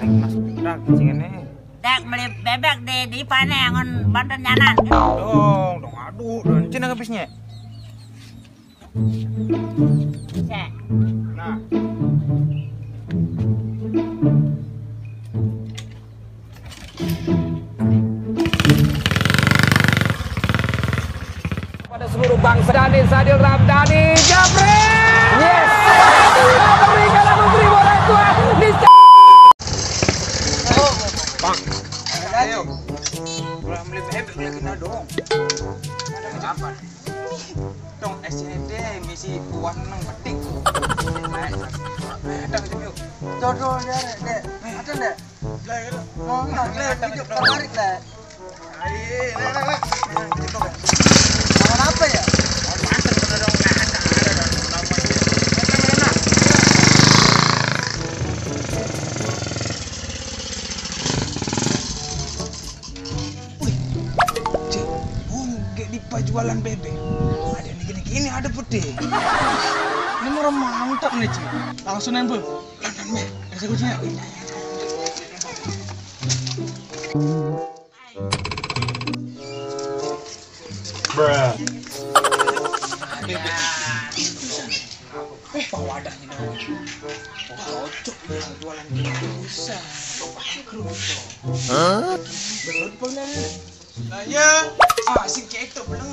Mas dak cingene. Dak beli bebek di Ipane ngon Banten nyanan. Dong, aduh, dan cina habisnya. Cek. Nah. Pada seluruh bangsa Dani Sadil Ramdhani Japri. Yes. Berikan aku beri bola tua. Bang. Ayo. Ulah beli bebek lagi na dong. Ada apa? Dong SCD misi uang nang petik. Ada gitu yuk. Jodoh dek. Ada dek. Mau nggak video menarik dek. Ayo, Lawan apa ya? Jualan bebek ada nih gini ada putih ini murah mantap nih Ci langsung nempel lantan me kasih kuncinya bruh bawa wadahnya dong cocok ya jualan gini bisa betul pulnya nah ya si ketok belum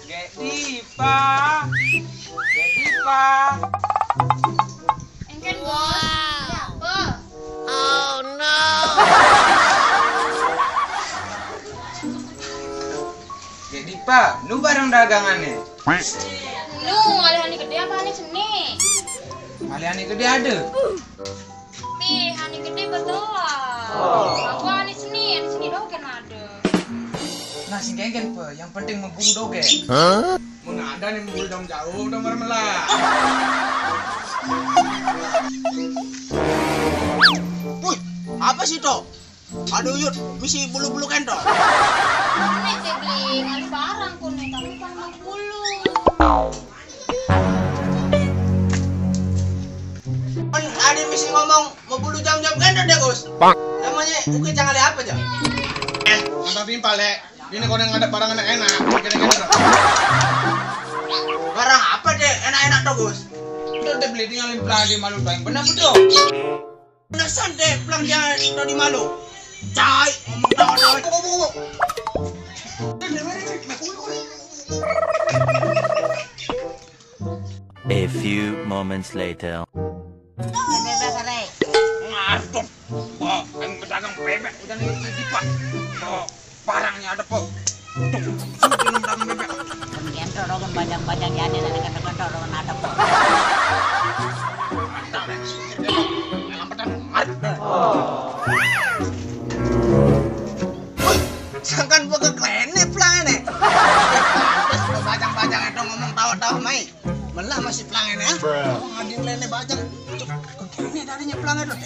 Gedipa Engken bos. Apa? Oh no. Gedipa nu barang dagangannya Lu alihani gede apa hani seni? Aliani gede ada Pi, hani gede betul. Aku hani seni dogen ada. nah si genggen pe yang penting memburu doge mana ada nih memburu dong jauh dong marmelah Wih, apa sih toh? Aduh yud, misi bulu-bulu kento. Nek teh beli ngali barang pun nek tapi kan mau bulu. Kan ada misi ngomong mau bulu jam-jam kento deh Gus. Namanya mungkin jangan lihat apa aja. mantap timpal deh ini kau yang ada barang enak-enak kira-kira Barang apa deh enak-enak tuh Gus? itu udah beli tinggalin pelagi malu doang benar betul Penasaran deh pelang dia udah di malu. Cai, ngomong tawa-tawa. A few moments later. Bebek kare. ngaduh wah yang pedagang bebek udah nih di pak oh, barangnya ada po sudah dagang bebek Kemudian dorong bajang-bajang jadi nanti kan dorong ada po. mantap deh dalam pedang mantap Jangan buka klenek pelang ini. Pantes bajang-bajang itu ngomong tawa-tawa mai. Melah masih pelang ini ya. Ngadi klenek bajang. Cuk, kok ini darinya pelang itu.